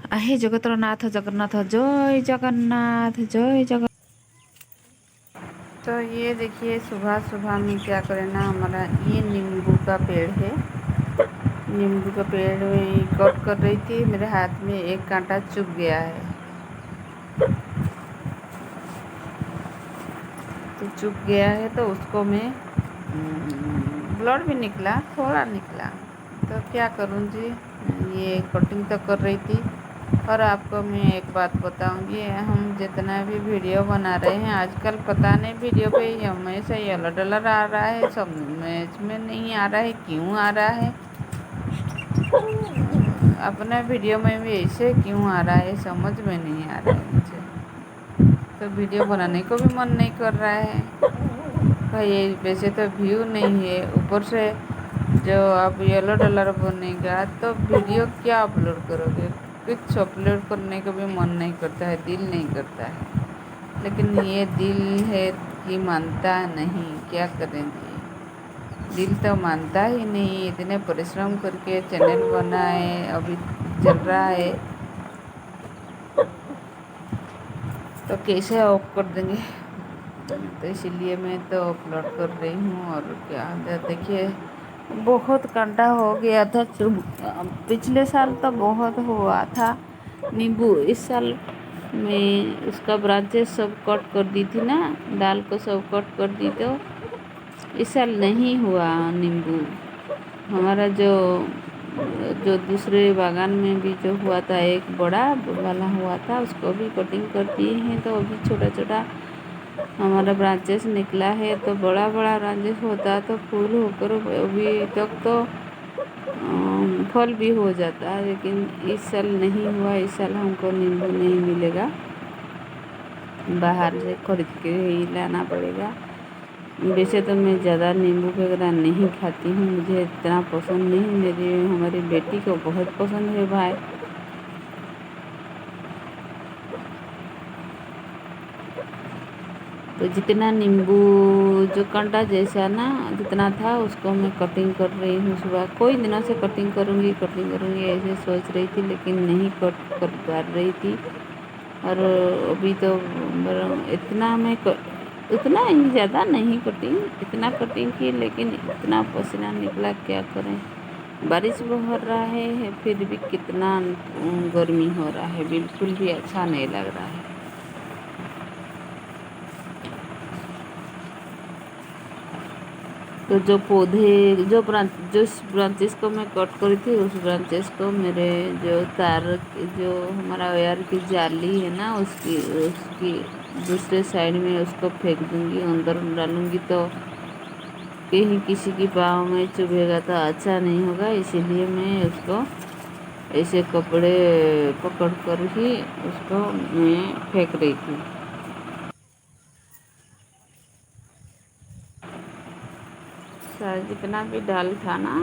हे जगतर नाथ जगन्नाथ, जय जगन्नाथ, जय जगन्नाथ। तो ये देखिए सुबह सुबह में क्या करें ना, हमारा ये नींबू का पेड़ है। नींबू का पेड़ में कट कर रही थी, मेरे हाथ में एक कांटा चुभ गया है। तो चुभ गया है तो उसको मैं ब्लड भी निकला, थोड़ा निकला। तो क्या करूँ जी, ये कटिंग तो कर रही थी। और आपको मैं एक बात बताऊंगी, हम जितना भी वीडियो बना रहे हैं आजकल, पता नहीं वीडियो पे हमेशा येलो डलर आ रहा है, समझ में नहीं आ रहा है क्यों आ रहा है। अपना वीडियो में भी ऐसे क्यों आ रहा है, समझ में नहीं आ रहा है मुझे। तो वीडियो बनाने को भी मन नहीं कर रहा है भाई। वैसे तो व्यू नहीं है, ऊपर से जो आप येलो डॉलर बनेगा तो वीडियो क्या अपलोड करोगे। कुछ अपलोड करने को भी मन नहीं करता है, दिल नहीं करता है। लेकिन ये दिल है कि मानता नहीं, क्या करेंगे। दिल तो मानता ही नहीं। इतने परिश्रम करके चैनल बनाए, अभी चल रहा है तो कैसे ऑफ कर देंगे। तो इसीलिए मैं तो अपलोड कर रही हूँ। और क्या देखिए, बहुत कांटा हो गया था। पिछले साल तो बहुत हुआ था नींबू। इस साल मैं उसका ब्रांचेस सब कट कर दी थी ना, डाल को सब कट कर दी। तो इस साल नहीं हुआ नींबू हमारा। जो जो दूसरे बागान में भी जो हुआ था, एक बड़ा वाला हुआ था, उसको भी कटिंग कर दिए हैं। तो अभी छोटा छोटा हमारा ब्रांचेस निकला है। तो बड़ा बड़ा ब्रांचेस होता तो फूल होकर अभी तक तो फल भी हो जाता है। लेकिन इस साल नहीं हुआ। इस साल हमको नींबू नहीं मिलेगा, बाहर से खरीद के ही लाना पड़ेगा। वैसे तो मैं ज़्यादा नींबू वगैरह नहीं खाती हूँ, मुझे इतना पसंद नहीं। हमारी बेटी को बहुत पसंद है भाई। तो जितना नींबू जो कांटा जैसा ना जितना था, उसको मैं कटिंग कर रही हूँ। सुबह कोई दिनों से कटिंग करूँगी ऐसे सोच रही थी, लेकिन नहीं कट कर पा रही थी। और अभी तो इतना उतना ही ज़्यादा नहीं कटिंग, इतना कटिंग की, लेकिन इतना पसीना निकला, क्या करें। बारिश भी हो रहा है, फिर भी कितना गर्मी हो रहा है, बिल्कुल भी अच्छा नहीं लग रहा है। तो जो पौधे जो ब्रांचेस को मैं कट करी थी, उस ब्रांचेस को मेरे जो तार जो हमारा वायर की जाली है ना, उसकी उसकी दूसरे साइड में उसको फेंक दूंगी, अंदर डालूंगी। तो कहीं किसी की पाँव में चुभेगा तो अच्छा नहीं होगा। इसीलिए मैं उसको ऐसे कपड़े पकड़ कर ही उसको मैं फेंक रही थी। सारा जितना भी डाल था ना,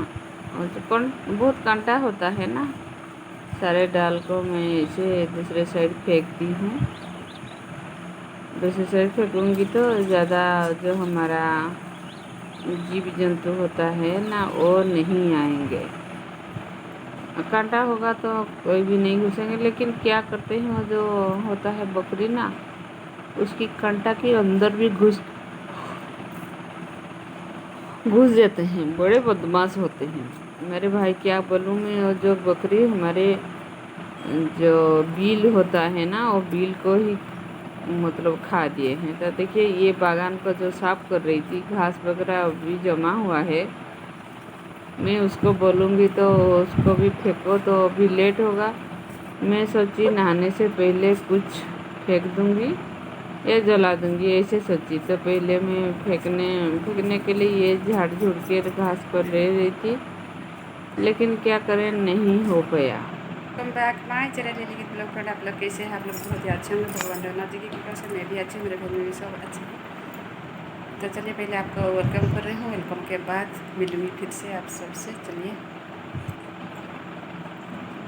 और जो बहुत कांटा होता है ना, सारे डाल को मैं ऐसे दूसरे साइड फेंकती हूँ। दूसरे साइड फेंकूँगी तो ज़्यादा जो हमारा जीव जंतु होता है ना, वो नहीं आएंगे। कांटा होगा तो कोई भी नहीं घुसेंगे। लेकिन क्या करते हैं, वो जो होता है बकरी ना, उसकी कांटा के अंदर भी घुस जाते हैं। बड़े बदमाश होते हैं मेरे भाई, क्या बोलूँ मैं। और जो बकरी हमारे जो बील होता है ना, वो बील को ही मतलब खा दिए हैं। तो देखिए, ये बागान को जो साफ कर रही थी, घास वगैरह भी जमा हुआ है, मैं उसको बोलूँगी तो उसको भी फेंको तो अभी लेट होगा। मैं सोची नहाने से पहले कुछ फेंक दूँगी या जला दूँगी, ऐसे सोची। तो पहले मैं फेंकने के लिए ये झाड़ झुड़ के घास पर ले रही थी, लेकिन क्या करें, नहीं हो पाया। Welcome back my channel daily blog friend. आप लोग कैसे हैं? आप लोग बहुत ही अच्छे होंगे, भगवान रघुनाथ जी की कृपा से मैं भी अच्छी हूँ, मेरे घर में भी सब अच्छे हैं। तो चलिए, पहले आपको वेलकम कर रही हूँ। वेलकम के बाद मिलूँगी फिर से आप सबसे। चलिए,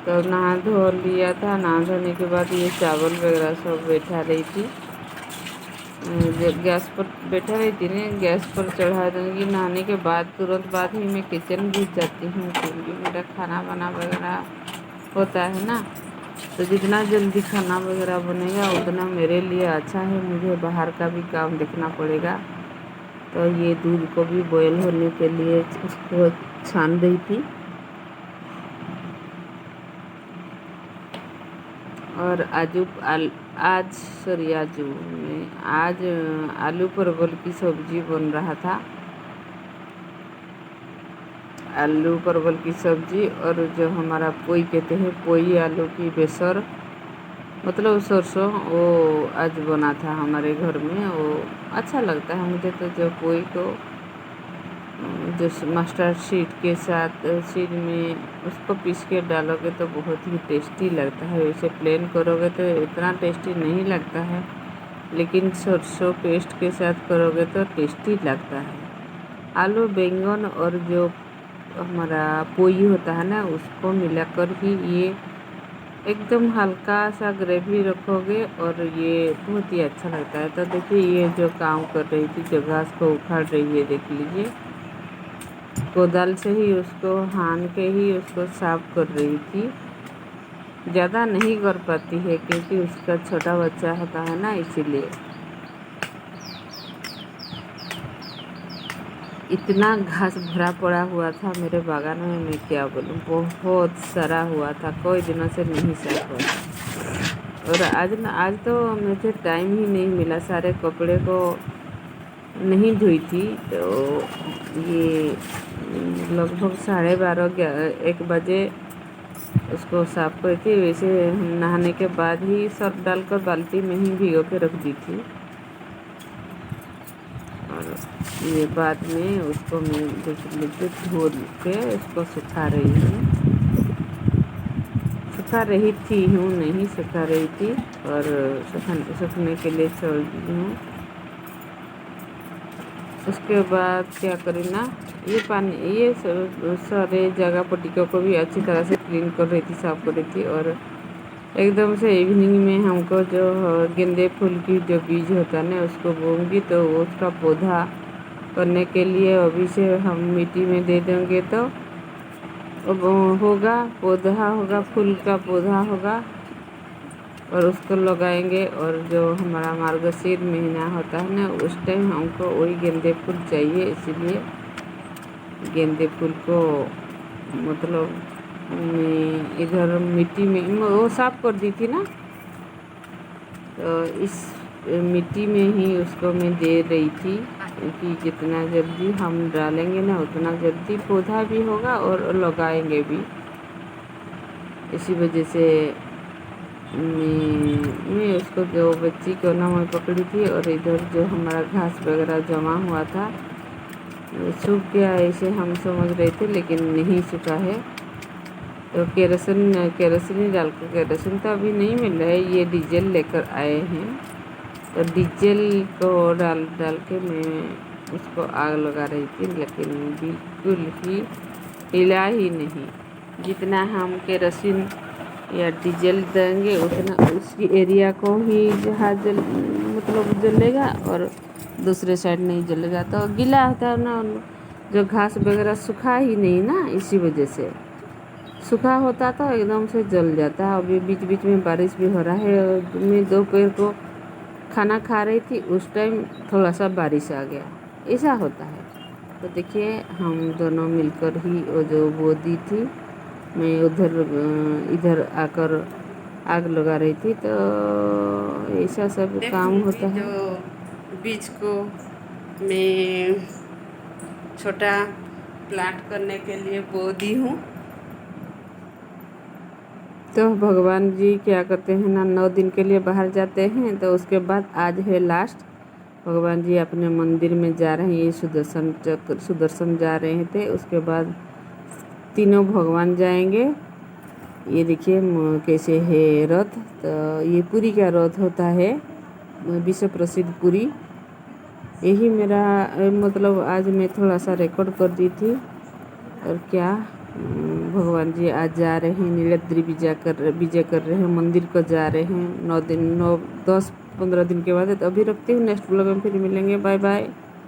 तो नहा धो लिया था। नहा धोने के बाद ये चावल वगैरह सब बैठा रही थी, गैस पर बैठा रही थी ना, गैस पर चढ़ा दूँगी। नहाने के बाद तुरंत बाद ही मैं किचन घुस जाती हूँ, क्योंकि मेरा खाना बना वगैरह होता है ना। तो जितना जल्दी खाना वगैरह बनेगा उतना मेरे लिए अच्छा है, मुझे बाहर का भी काम देखना पड़ेगा। तो ये दूध को भी बॉयल होने के लिए उसको छान रही थी। और आज आलू परवल की सब्जी बन रहा था। आलू परवल की सब्जी और जो हमारा पोई कहते हैं, पोई आलू की बेसर मतलब सरसों, वो आज बना था हमारे घर में। वो अच्छा लगता है मुझे तो, जो पोई को जो मस्टर्ड सीड में उसको पीस के डालोगे तो बहुत ही टेस्टी लगता है। वैसे प्लेन करोगे तो इतना टेस्टी नहीं लगता है, लेकिन सरसों पेस्ट के साथ करोगे तो टेस्टी लगता है। आलू बैंगन और जो हमारा पोई होता है ना, उसको मिलाकर ही ये एकदम हल्का सा ग्रेवी रखोगे और ये बहुत ही अच्छा लगता है। तो देखिए ये जो काम कर रही थी, जो घास को उखाड़ रही है, देख लीजिए कोदाल से ही उसको हान के ही उसको साफ कर रही थी। ज़्यादा नहीं कर पाती है क्योंकि उसका छोटा बच्चा होता है ना, इसीलिए। इतना घास भरा पड़ा हुआ था मेरे बागान में, मैं क्या बोलूँ, बहुत सारा हुआ था, कोई दिनों से नहीं साफ हुआ। और आज तो मुझे टाइम ही नहीं मिला, सारे कपड़े को नहीं धुई थी। तो ये लगभग 12:30 1 बजे उसको साफ करी थी। वैसे नहाने के बाद ही सर्फ डालकर बाल्टी में ही भिगो के रख दी थी। और ये बाद में उसको मैं देख लीजिए धो के उसको सुखा रही हूँ, नहीं सुखा रही थी, और सूखने के लिए छोड़ दी हूँ। उसके बाद क्या करी ना, ये पानी, ये सारे जगह पट्टियों को भी अच्छी तरह से क्लीन कर रही थी, साफ कर रही थी। और एकदम से इवनिंग में हमको जो गेंदे फूल की जो बीज होता है ना, उसको बोऊंगी, तो उसका पौधा करने के लिए अभी से हम मिट्टी में दे देंगे तो होगा, पौधा होगा, फूल का पौधा होगा और उसको लगाएंगे। और जो हमारा मार्गशीर महीना होता है ना, उस टाइम हमको वही गेंदे फूल चाहिए, इसीलिए गेंदे फूल को मतलब मैं इधर मिट्टी में वो साफ कर दी थी ना, तो इस मिट्टी में ही उसको मैं दे रही थी, क्योंकि जितना जल्दी हम डालेंगे ना उतना जल्दी पौधा भी होगा और लगाएंगे भी। इसी वजह से मैं उसको, जो बच्ची को ना मैं पकड़ी थी, और इधर जो हमारा घास वगैरह जमा हुआ था सूख गया ऐसे हम समझ रहे थे, लेकिन नहीं सूखा है। तो केरोसिन ही डाल कर, केरोसिन तो अभी नहीं मिल रहा है, ये डीजल लेकर आए हैं। तो डीजल को डाल के मैं उसको आग लगा रही थी, लेकिन बिल्कुल ही हिला ही नहीं। जितना हम केरोसिन या डीजल देंगे उतना उसकी एरिया को ही जहाँ मतलब जलेगा, और दूसरे साइड नहीं जलेगा। तो गीला होता है ना, जो घास वगैरह सूखा ही नहीं ना, इसी वजह से। सूखा होता तो एकदम से जल जाता है। अभी बीच बीच में बारिश भी हो रहा है, और मैं दोपहर को खाना खा रही थी, उस टाइम थोड़ा सा बारिश आ गया, ऐसा होता है। तो देखिए हम दोनों मिलकर ही वो जो बो दी थी, मैं इधर आकर आग लगा रही थी। तो ऐसा सब काम होता है। जो बीज को मैं छोटा प्लांट करने के लिए बो दी हूँ। तो भगवान जी क्या करते हैं ना, 9 दिन के लिए बाहर जाते हैं, तो उसके बाद आज है लास्ट। भगवान जी अपने मंदिर में जा रहे हैं, ये सुदर्शन जा रहे थे, उसके बाद तीनों भगवान जाएंगे। ये देखिए कैसे है रथ। तो ये पुरी का रथ होता है, विश्व प्रसिद्ध पुरी। यही मेरा मतलब आज मैं थोड़ा सा रिकॉर्ड कर दी थी। और क्या, भगवान जी आज जा रहे हैं, नीलाद्रि विजय कर रहे हैं, मंदिर को जा रहे हैं। 9 10 15 दिन के बाद है। तो अभी रखती हूँ, नेक्स्ट ब्लॉग में फिर मिलेंगे। Bye bye.